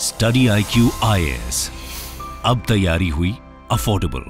Study IQ IAS, अब तैयारी हुई अफोर्डेबल।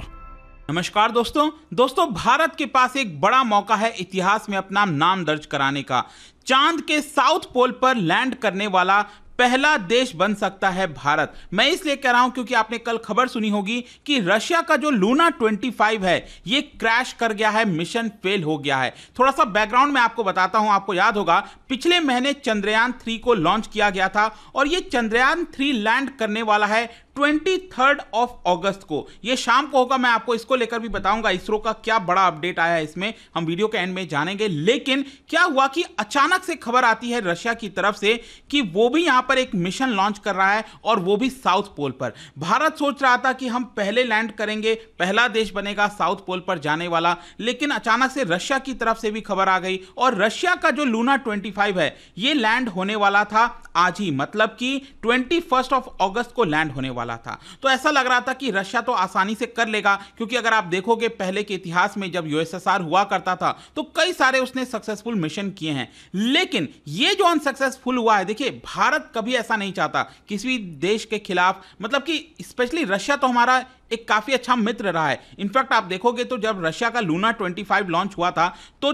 नमस्कार दोस्तों, भारत के पास एक बड़ा मौका है इतिहास में अपना नाम दर्ज कराने का। चांद के साउथ पोल पर लैंड करने वाला पहला देश बन सकता है भारत। मैं इसलिए कह रहा हूं क्योंकि आपने कल खबर सुनी होगी कि रशिया का जो लूना 25 है ये क्रैश कर गया है, मिशन फेल हो गया है। थोड़ा सा बैकग्राउंड में आपको बताता हूं। आपको याद होगा पिछले महीने चंद्रयान 3 को लॉन्च किया गया था और ये चंद्रयान 3 लैंड करने वाला है 23 अगस्त को। ये शाम को होगा। मैं आपको इसको लेकर भी बताऊंगा इसरो का क्या बड़ा अपडेट आया है, इसमें हम वीडियो के एंड में जानेंगे। लेकिन क्या हुआ कि अचानक से खबर आती है रशिया की तरफ से कि वो भी यहां पर एक मिशन लॉन्च कर रहा है और वो भी साउथ पोल पर। भारत सोच रहा था कि हम पहले लैंड करेंगे, पहला देश बनेगा साउथ पोल पर जाने वाला, लेकिन अचानक से रशिया की तरफ से भी खबर आ गई और रशिया का जो लूना 25 है ये लैंड होने वाला था आज ही, मतलब कि 21 अगस्त को लैंड होने वाला था। तो ऐसा लग रहा था कि रशिया तो आसानी से कर लेगा, क्योंकि अगर आप देखोगे पहले के इतिहास में जब USSR हुआ करता था तो कई सारे उसने सक्सेसफुल मिशन किए हैं। लेकिन ये जो अनसक्सेसफुल हुआ है, देखिए भारत कभी ऐसा नहीं चाहता किसी भी देश के खिलाफ, मतलब कि स्पेशली रशिया तो हमारा एक काफी अच्छा मित्र रहा है। इनफैक्ट आप देखोगे तो जब रशिया का लूना 25 लॉन्च हुआ था तो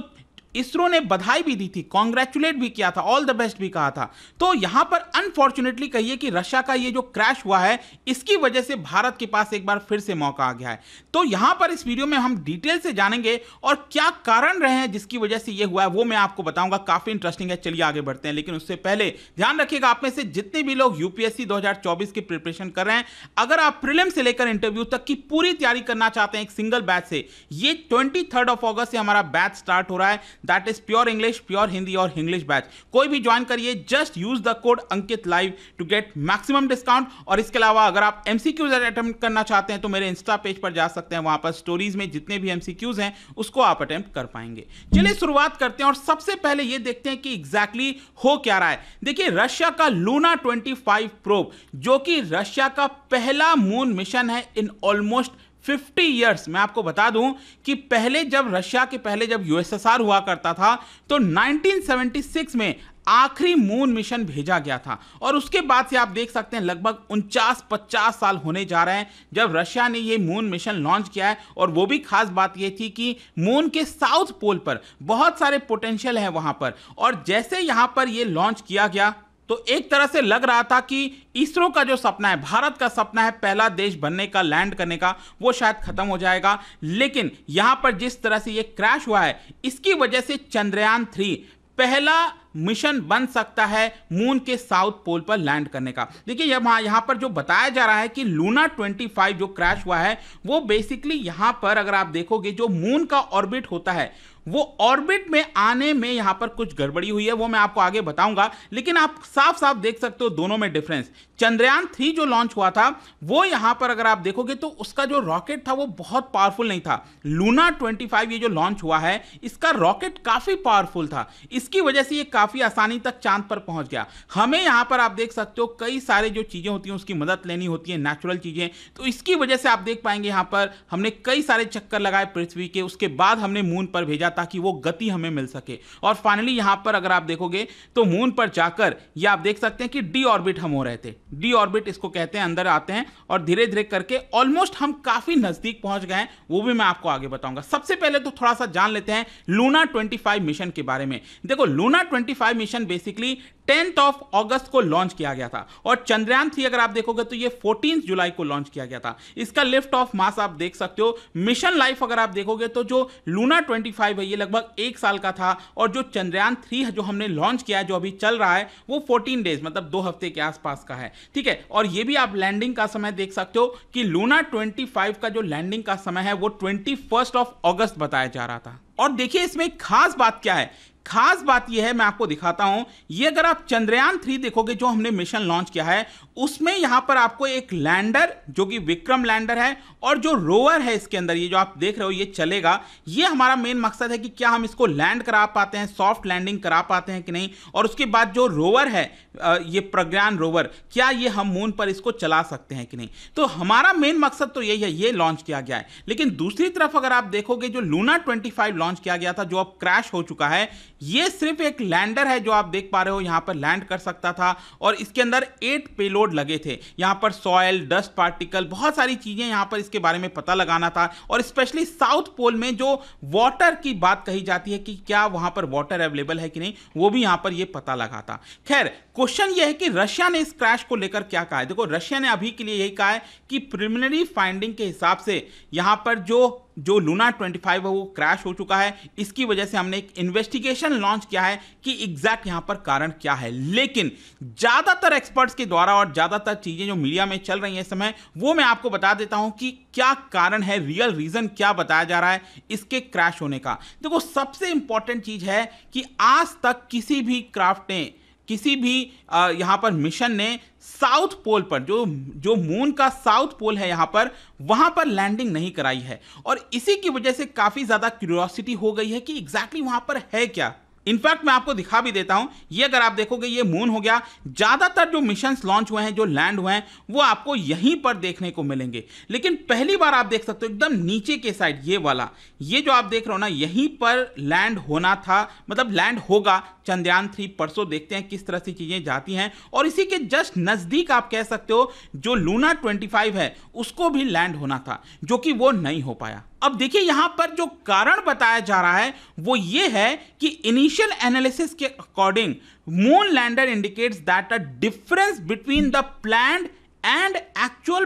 इसरो ने बधाई भी दी थी, कॉन्ग्रेचुलेट भी किया था, ऑल द बेस्ट भी कहा था। तो यहां पर अनफॉर्चुनेटली कहिए कि रशिया का ये जो क्रैश हुआ है इसकी वजह से भारत के पास एक बार फिर से मौका आ गया है। तो यहां पर इस वीडियो में हम डिटेल से जानेंगे और क्या कारण रहे हैं जिसकी वजह से ये हुआ है वो मैं आपको बताऊंगा। काफी इंटरेस्टिंग है, चलिए आगे बढ़ते हैं। लेकिन उससे पहले ध्यान रखिएगा, आप में से जितने भी लोग UPSC 2024 की प्रिपरेशन कर रहे हैं, अगर आप प्रीलिम से लेकर इंटरव्यू तक की पूरी तैयारी करना चाहते हैं एक सिंगल बैच से, ये 23 अगस्त से हमारा बैच स्टार्ट हो रहा है। That is pure English, pure Hindi और इंग्लिश बैच। कोई भी ज्वाइन करिए, just use the code Ankit live to get maximum discount. और इसके अलावा अगर आप MCQs अटेम्प्ट करना चाहते हैं तो मेरे इंस्टा पेज पर जा सकते हैं, वहां पर स्टोरीज में जितने भी MCQs हैं उसको आप अटेम्प्ट कर पाएंगे। चलिए शुरुआत करते हैं और सबसे पहले ये देखते हैं कि एग्जैक्टली हो क्या रहा है। देखिए रशिया का लूना 25 प्रोब, जो कि रशिया का पहला मून मिशन है इन ऑलमोस्ट 50 ईयर्स। मैं आपको बता दूं कि पहले जब रशिया के पहले जब USSR हुआ करता था तो 1976 में आखिरी मून मिशन भेजा गया था और उसके बाद से आप देख सकते हैं लगभग 49-50 साल होने जा रहे हैं जब रशिया ने ये मून मिशन लॉन्च किया है। और वो भी खास बात ये थी कि मून के साउथ पोल पर बहुत सारे पोटेंशियल है वहां पर, और जैसे यहां पर ये लॉन्च किया गया तो एक तरह से लग रहा था कि इसरो का जो सपना है, भारत का सपना है पहला देश बनने का, लैंड करने का, वो शायद खत्म हो जाएगा। लेकिन यहां पर जिस तरह से ये क्रैश हुआ है इसकी वजह से चंद्रयान 3 पहला मिशन बन सकता है मून के साउथ पोल पर लैंड करने का। देखिए यहां पर जो बताया जा रहा है कि लूना 25 जो क्रैश हुआ है वो बेसिकली यहां पर अगर आप देखोगे जो मून का ऑर्बिट होता है वो ऑर्बिट में आने में यहां पर कुछ गड़बड़ी हुई है, वो मैं आपको आगे बताऊंगा। लेकिन आप साफ साफ देख सकते हो दोनों में डिफरेंस। चंद्रयान 3 जो लॉन्च हुआ था वो यहां पर अगर आप देखोगे तो उसका जो रॉकेट था वो बहुत पावरफुल नहीं था। लूना 25 ये जो लॉन्च हुआ है इसका रॉकेट काफी पावरफुल था, इसकी वजह से ये काफी आसानी तक चांद पर पहुंच गया। हमें यहां पर आप देख सकते हो कई सारे जो चीजें होती हैं उसकी मदद लेनी होती है, नेचुरल चीजें, तो इसकी वजह से आप देख पाएंगे यहां पर हमने कई सारे चक्कर लगाए पृथ्वी के, उसके बाद हमने मून पर भेजा ताकि वो गति हमें मिल सके। और फाइनली यहां पर अगर आप देखोगे तो मून पर जाकर ये आप देख सकते हैं कि डी ऑर्बिट हम हो रहे थे। डी ऑर्बिट इसको कहते हैं, अंदर आते हैं और धीरे धीरे करके ऑलमोस्ट हम काफी नजदीक पहुंच गए हैं, वो भी मैं आपको आगे बताऊंगा। सबसे पहले तो थोड़ा सा जान लेते हैं लूना 25 मिशन के बारे में। देखो लूना 25 मिशन बेसिकली 10 अगस्त को लॉन्च किया गया था और चंद्रयान 3 अगर आप देखोगे तो ये 14 जुलाई को लॉन्च किया गया था। इसका लिफ्ट ऑफ मास आप देख सकते हो। मिशन लाइफ अगर आप देखोगे तो जो लूना 25 है ये लगभग 1 साल का था और जो चंद्रयान 3 जो हमने लॉन्च किया है जो अभी चल रहा है वो 14 डेज मतलब 2 हफ्ते के आसपास का है, ठीक है। और ये भी आप लैंडिंग का समय देख सकते हो कि लूना 25 का जो लैंडिंग का समय है वो 21 अगस्त बताया जा रहा था। और देखिए इसमें खास बात क्या है, खास बात यह है मैं आपको दिखाता हूं। ये अगर आप चंद्रयान 3 देखोगे जो हमने मिशन लॉन्च किया है उसमें यहां पर आपको एक लैंडर जो कि विक्रम लैंडर है और जो रोवर है इसके अंदर ये जो आप देख रहे हो ये चलेगा। ये हमारा मेन मकसद है कि क्या हम इसको लैंड करा पाते हैं, सॉफ्ट लैंडिंग करा पाते हैं कि नहीं। और उसके बाद जो रोवर है ये प्रज्ञान रोवर, क्या ये हम मून पर इसको चला सकते हैं कि नहीं। तो हमारा मेन मकसद तो यही है, ये लॉन्च किया गया है। लेकिन दूसरी तरफ अगर आप देखोगे जो लूना 25 लॉन्च किया गया था जो अब क्रैश हो चुका है, ये सिर्फ एक लैंडर है जो आप देख पा रहे हो, यहां पर लैंड कर सकता था और इसके अंदर 8 पेलोड लगे थे। यहां पर सॉयल, डस्ट पार्टिकल, बहुत सारी चीजें यहां पर इसके बारे में पता लगाना था और स्पेशली साउथ पोल में जो वाटर की बात कही जाती है कि क्या वहां पर वाटर अवेलेबल है कि नहीं, वो भी यहां पर ये पता लगा था। खैर, क्वेश्चन ये है कि रशिया ने इस क्रैश को लेकर क्या कहा है। देखो, रशिया ने अभी के लिए यही कहा है कि प्रिलिमिनरी फाइंडिंग के हिसाब से यहां पर जो लूना 25 है वो क्रैश हो चुका है। इसकी वजह से हमने एक इन्वेस्टिगेशन लॉन्च किया है कि एग्जैक्ट यहां पर कारण क्या है। लेकिन ज्यादातर एक्सपर्ट्स के द्वारा और ज्यादातर चीजें जो मीडिया में चल रही हैं इस समय, वो मैं आपको बता देता हूं कि क्या कारण है, रियल रीजन क्या बताया जा रहा है इसके क्रैश होने का। देखो, सबसे इंपॉर्टेंट चीज है कि आज तक किसी भी क्राफ्ट ने, किसी भी यहां पर मिशन ने साउथ पोल पर, जो मून का साउथ पोल है यहां पर, वहां पर लैंडिंग नहीं कराई है और इसी की वजह से काफी ज्यादा क्यूरियोसिटी हो गई है कि एग्जैक्टली वहां पर है क्या। इनफैक्ट मैं आपको दिखा भी देता हूं, ये अगर आप देखोगे ये मून हो गया। ज्यादातर जो मिशंस लॉन्च हुए हैं, जो लैंड हुए हैं, वो आपको यहीं पर देखने को मिलेंगे। लेकिन पहली बार आप देख सकते हो एकदम नीचे के साइड, ये वाला, ये जो आप देख रहे हो ना, यहीं पर लैंड होना था, मतलब लैंड होगा चंद्रयान 3। परसों देखते हैं किस तरह से चीजें जाती हैं। और इसी के जस्ट नजदीक आप कह सकते हो जो लूना 25 है उसको भी लैंड होना था, जो कि वो नहीं हो पाया। अब देखिए, यहां पर जो कारण बताया जा रहा है वो ये है कि इनिशियल एनालिसिस के according moon lander indicates that a difference between the planned and actual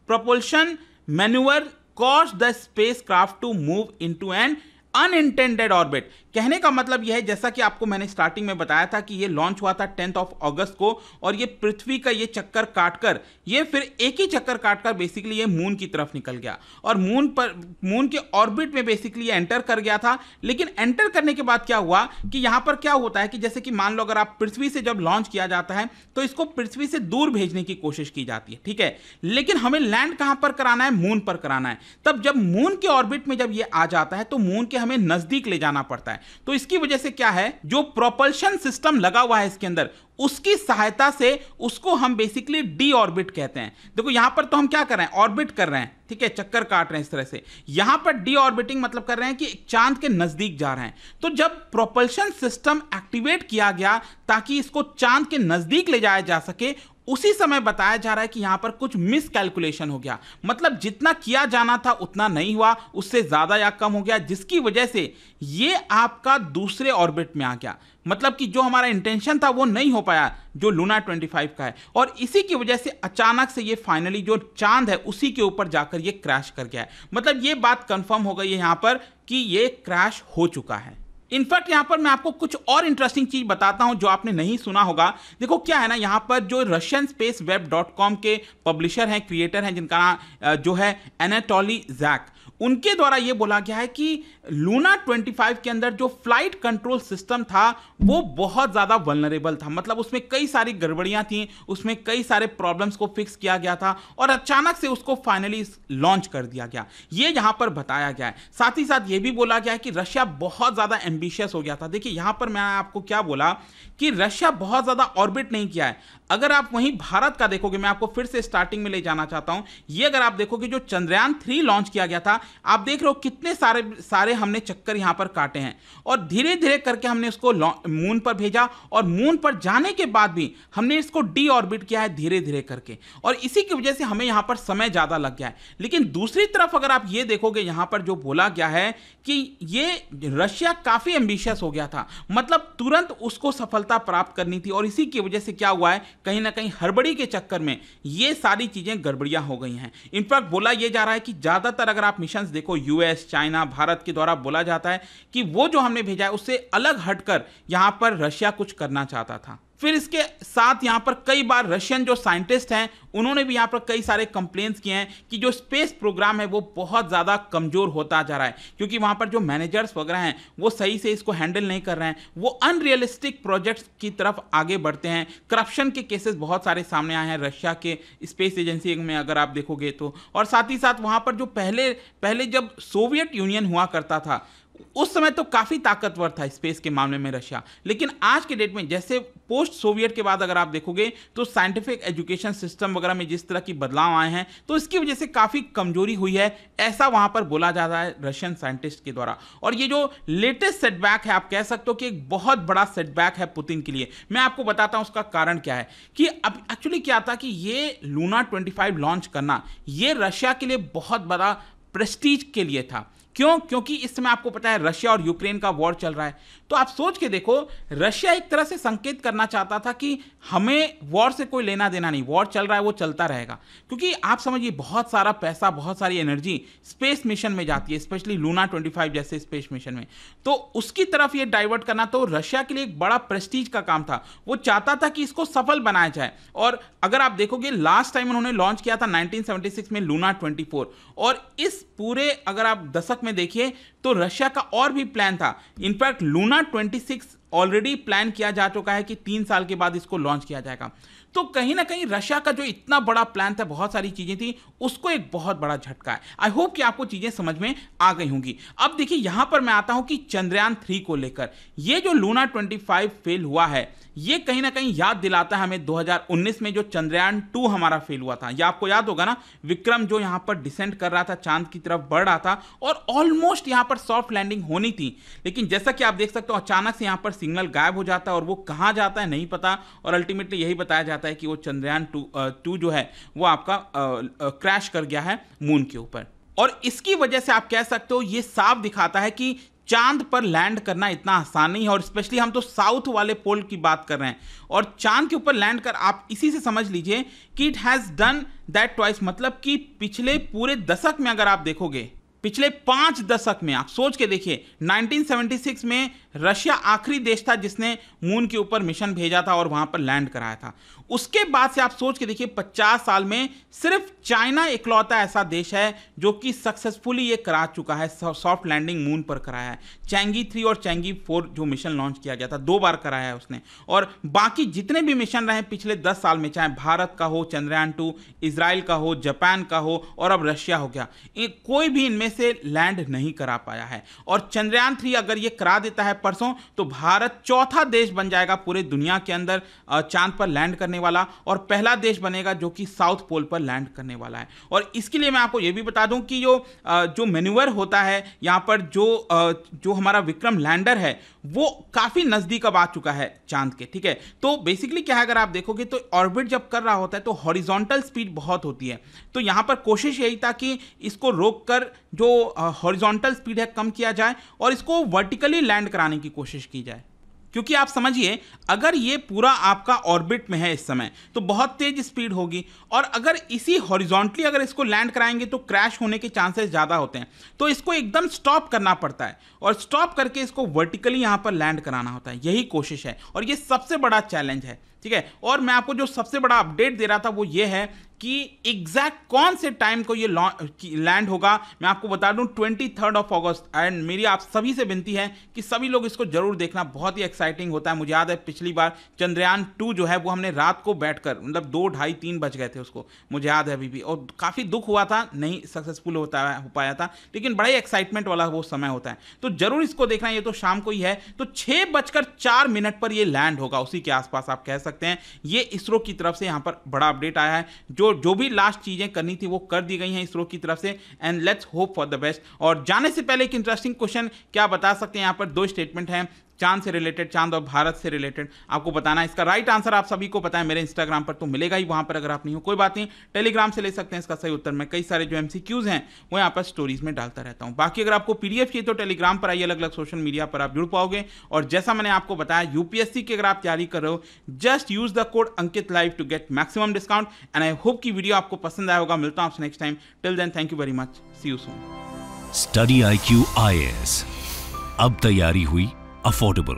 propulsion maneuver caused the spacecraft to move into an unintended orbit. कहने का मतलब यह है, जैसा कि आपको मैंने स्टार्टिंग में बताया था कि यह लॉन्च हुआ था 10 अगस्त को और ये पृथ्वी का ये चक्कर काटकर, ये फिर एक ही चक्कर काटकर बेसिकली ये मून की तरफ निकल गया और मून के ऑर्बिट में बेसिकली ये एंटर कर गया था। लेकिन एंटर करने के बाद क्या हुआ कि यहां पर क्या होता है कि जैसे कि मान लो अगर आप पृथ्वी से जब लॉन्च किया जाता है तो इसको पृथ्वी से दूर भेजने की कोशिश की जाती है, ठीक है। लेकिन हमें लैंड कहां पर कराना है, मून पर कराना है। तब जब मून के ऑर्बिट में जब ये आ जाता है तो मून के हमें नजदीक ले जाना पड़ता है। तो इसकी वजह से क्या है, जो प्रोपल्शन सिस्टम लगा हुआ है इसके अंदर, उसकी सहायता से उसको हम बेसिकली डी ऑर्बिट कहते हैं। देखो, यहां पर तो हम क्या कर रहे हैं, ऑर्बिट कर रहे हैं, ठीक है, चक्कर काट रहे हैं इस तरह से। यहां पर डी ऑर्बिटिंग मतलब कर रहे हैं कि चांद के नजदीक जा रहे हैं। तो जब प्रोपल्शन सिस्टम एक्टिवेट किया गया ताकि इसको चांद के नजदीक ले जाया जा सके, उसी समय बताया जा रहा है कि यहां पर कुछ मिस कैलकुलेशन हो गया। मतलब जितना किया जाना था उतना नहीं हुआ, उससे ज्यादा या कम हो गया, जिसकी वजह से ये आपका दूसरे ऑर्बिट में आ गया। मतलब कि जो हमारा इंटेंशन था वो नहीं हो पाया, जो लूना 25 का है। और इसी की वजह से अचानक से ये फाइनली जो चांद है उसी के ऊपर जाकर ये क्रैश कर गया है। मतलब ये बात कंफर्म हो गई है यहां पर कि ये क्रैश हो चुका है। इनफैक्ट यहां पर मैं आपको कुछ और इंटरेस्टिंग चीज बताता हूं जो आपने नहीं सुना होगा। देखो क्या है ना, यहां पर जो रशियन स्पेस वेब.com के पब्लिशर हैं, क्रिएटर हैं, जिनका नाम जो है एनाटोली जैक, उनके द्वारा यह बोला गया है कि लूना 25 के अंदर जो फ्लाइट कंट्रोल सिस्टम था वो बहुत ज्यादा वल्नरेबल था। मतलब उसमें कई सारी गड़बड़ियां थी, उसमें कई सारे प्रॉब्लम्स को फिक्स किया गया था और अचानक से उसको फाइनली लॉन्च कर दिया गया। ये यहां पर बताया गया है। साथ ही साथ यह भी बोला गया है कि रशिया बहुत ज्यादा एम्बिशियस हो गया था। देखिए यहां पर मैं आपको क्या बोला कि रशिया बहुत ज्यादा ऑर्बिट नहीं किया है। अगर आप वहीं भारत का देखोगे, मैं आपको फिर से स्टार्टिंग में ले जाना चाहता हूं, ये अगर आप देखोगे जो चंद्रयान 3 लॉन्च किया गया था, आप देख रहे हो कितने सारे हमने चक्कर यहां पर काटे हैं और धीरे धीरे करके हमने उसको मून पर भेजा और मून पर जाने के बाद भी हमने इसको डी ऑर्बिट किया है धीरे धीरे करके, और इसी की वजह से हमें यहां पर समय ज्यादा लग गया है। लेकिन दूसरी तरफ अगर आप ये देखोगे, यहां पर जो बोला गया है कि ये रशिया काफी एम्बिशियस हो गया था, मतलब तुरंत उसको सफलता प्राप्त करनी थी और इसी की वजह से क्या हुआ है, कहीं ना कहीं हड़बड़ी के चक्कर में ये सारी चीजें गड़बड़ियां हो गई हैं। इनफैक्ट बोला यह जा रहा है कि ज्यादातर अगर आप मिशन देखो, यूएस, चाइना, भारत के द्वारा बोला जाता है कि वो जो हमने भेजा है उससे अलग हटकर यहां पर रशिया कुछ करना चाहता था। फिर इसके साथ यहां पर कई बार रशियन जो साइंटिस्ट हैं उन्होंने भी यहां पर कई सारे कंप्लेंट्स किए हैं कि जो स्पेस प्रोग्राम है वो बहुत ज़्यादा कमज़ोर होता जा रहा है, क्योंकि वहां पर जो मैनेजर्स वगैरह हैं वो सही से इसको हैंडल नहीं कर रहे हैं, वो अनरियलिस्टिक प्रोजेक्ट्स की तरफ आगे बढ़ते हैं। करप्शन के केसेस बहुत सारे सामने आए हैं रशिया के स्पेस एजेंसी में अगर आप देखोगे तो। और साथ ही साथ वहां पर जो पहले जब सोवियत यूनियन हुआ करता था उस समय तो काफ़ी ताकतवर था स्पेस के मामले में रशिया, लेकिन आज के डेट में जैसे पोस्ट सोवियत के बाद अगर आप देखोगे तो साइंटिफिक एजुकेशन सिस्टम वगैरह में जिस तरह की बदलाव आए हैं, तो इसकी वजह से काफ़ी कमजोरी हुई है, ऐसा वहाँ पर बोला जाता है रशियन साइंटिस्ट के द्वारा। और ये जो लेटेस्ट सेटबैक है, आप कह सकते हो कि एक बहुत बड़ा सेटबैक है पुतिन के लिए। मैं आपको बताता हूँ उसका कारण क्या है कि अब एक्चुअली क्या था कि ये लूना 25 लॉन्च करना ये रशिया के लिए बहुत बड़ा प्रेस्टीज के लिए था। क्यों? क्योंकि इस समय आपको पता है रशिया और यूक्रेन का वॉर चल रहा है। तो आप सोच के देखो, रशिया एक तरह से संकेत करना चाहता था कि हमें वॉर से कोई लेना देना नहीं, वॉर चल रहा है वो चलता रहेगा। क्योंकि आप समझिए बहुत सारा पैसा, बहुत सारी एनर्जी स्पेस मिशन में जाती है, स्पेशली लूना 25 जैसे स्पेस मिशन में। तो उसकी तरफ ये डाइवर्ट करना तो रशिया के लिए एक बड़ा प्रेस्टीज का काम था। वो चाहता था कि इसको सफल बनाया जाए। और अगर आप देखोगे लास्ट टाइम उन्होंने लॉन्च किया था 1976 में लूना 24, और इस पूरे अगर आप दशक में देखिए तो रशिया का और भी प्लान था। इनफैक्ट लूना 26 ऑलरेडी प्लान किया जा चुका है कि 3 साल के बाद इसको लॉन्च किया जाएगा। तो कहीं ना कहीं रशिया का जो इतना बड़ा प्लान था, बहुत सारी चीजें थी, उसको एक बहुत बड़ा झटका है। आई होप कि आपको चीजें समझ में आ गई होंगी। अब देखिए यहां पर मैं आता हूं कि चंद्रयान 3 को लेकर ये जो लूना 25 फेल हुआ है, ये कहीं ना कहीं याद दिलाता है हमें 2019 में जो चंद्रयान 2 हमारा फेल हुआ था। ये आपको याद होगा ना, विक्रम जो यहां पर डिसेंट कर रहा था, चांद की तरफ बढ़ रहा था और ऑलमोस्ट यहां पर सॉफ्ट लैंडिंग होनी थी, लेकिन जैसा कि आप देख सकते हो अचानक से यहां पर सिग्नल गायब हो जाता है और वो कहां जाता है नहीं पता। और अल्टीमेटली यही बताया जाता है कि वो चंद्रयान 2 जो है वो आपका क्रैश कर गया है मून के ऊपर। और इसकी वजह से आप कह सकते हो ये साफ दिखाता है कि चांद पर लैंड करना इतना आसान नहीं है। और स्पेशली हम तो साउथ वाले पोल की बात कर रहे हैं, और चांद के ऊपर लैंड कर आप इसी से समझ लीजिए कि it has done that twice. मतलब कि पिछले पूरे दशक में अगर आप देखोगे, पिछले 5 दशक में आप सोच के देखिए, 1976 में रशिया आखिरी देश था जिसने मून के ऊपर मिशन भेजा था और वहां पर लैंड कराया था। उसके बाद से आप सोच के देखिए 50 साल में सिर्फ चाइना इकलौता ऐसा देश है जो कि सक्सेसफुली ये करा चुका है, सॉफ्ट लैंडिंग मून पर कराया है। चैंगी 3 और चैंगी 4 जो मिशन लॉन्च किया गया था 2 बार कराया है उसने। और बाकी जितने भी मिशन रहे पिछले 10 साल में, चाहे भारत का हो चंद्रयान 2, इजराइल का हो, जापान का हो और अब रशिया हो गया, कोई भी इनमें से लैंड नहीं करा पाया है। और चंद्रयान 3 अगर ये करा देता है परसों, तो भारत चौथा देश बन जाएगा पूरे दुनिया के अंदर चांद पर लैंड करने वाला, और पहला देश बनेगा जो कि साउथ पोल पर लैंड करने वाला है। और इसके लिए मैं आपको यह भी बता दूं कि जो मैन्यूवर होता है यहां पर, जो हमारा विक्रम लैंडर है वो काफी नजदीक अब आ चुका है चांद के। ठीक है, तो बेसिकली क्या है, अगर आप देखोगे तो ऑर्बिट जब कर रहा होता है तो हॉरिजॉन्टल स्पीड बहुत होती है। तो यहां पर कोशिश यही था कि इसको रोककर जो हॉरिजॉन्टल स्पीड है कम किया जाए और इसको वर्टिकली लैंड कराने की कोशिश की जाए। क्योंकि आप समझिए अगर ये पूरा आपका ऑर्बिट में है इस समय तो बहुत तेज स्पीड होगी, और अगर इसी हॉरिजॉन्टली अगर इसको लैंड कराएंगे तो क्रैश होने के चांसेस ज़्यादा होते हैं। तो इसको एकदम स्टॉप करना पड़ता है और स्टॉप करके इसको वर्टिकली यहाँ पर लैंड कराना होता है। यही कोशिश है और ये सबसे बड़ा चैलेंज है। ठीक है, और मैं आपको जो सबसे बड़ा अपडेट दे रहा था वो ये है कि एग्जैक्ट कौन से टाइम को ये लैंड होगा। मैं आपको बता दूं 23 अगस्त। एंड मेरी आप सभी से विनती है कि सभी लोग इसको जरूर देखना, बहुत ही एक्साइटिंग होता है। मुझे याद है पिछली बार चंद्रयान 2 जो है वो हमने रात को बैठकर, मतलब 2, 2:30, 3 बज गए थे उसको, मुझे याद है अभी भी, और काफ़ी दुख हुआ था, नहीं सक्सेसफुल हो पाया था, लेकिन बड़ा ही एक्साइटमेंट वाला वो समय होता है। तो जरूर इसको देखना, ये तो शाम को ही है। तो 6:04 पर ये लैंड होगा, उसी के आसपास आप कह सकते हैं। ये इसरो की तरफ से यहाँ पर बड़ा अपडेट आया है। जो भी लास्ट चीजें करनी थी वो कर दी गई हैं इसरो की तरफ से, and let's hope for the best. और जाने से पहले एक इंटरेस्टिंग क्वेश्चन क्या बता सकते हैं, यहाँ पर 2 स्टेटमेंट हैं चांद से रिलेटेड, चांद और भारत से रिलेटेड, आपको बताना है। इसका राइट आंसर आप सभी को पता है, मेरे इंस्टाग्राम पर तो मिलेगा ही, वहां पर अगर आप नहीं हो कोई बात नहीं, टेलीग्राम से ले सकते हैं इसका सही उत्तर। मैं कई सारे जो MCQs हैं वो यहाँ पर स्टोरीज में डालता रहता हूँ। बाकी अगर आपको PDF चाहिए तो टेलीग्राम पर आइए, अलग अलग सोशल मीडिया पर आप जुड़ पाओगे। और जैसा मैंने आपको बताया, UPSC की अगर आप तैयारी कर रहे हो, just use the code Ankit live to get maximum discount. And I hope की वीडियो आपको पसंद आया होगा। मिलता हूँ आपसे next time. Till then, thank you very much, see you soon. Study IQ IAS, अब तैयारी हुई अफोर्डेबल।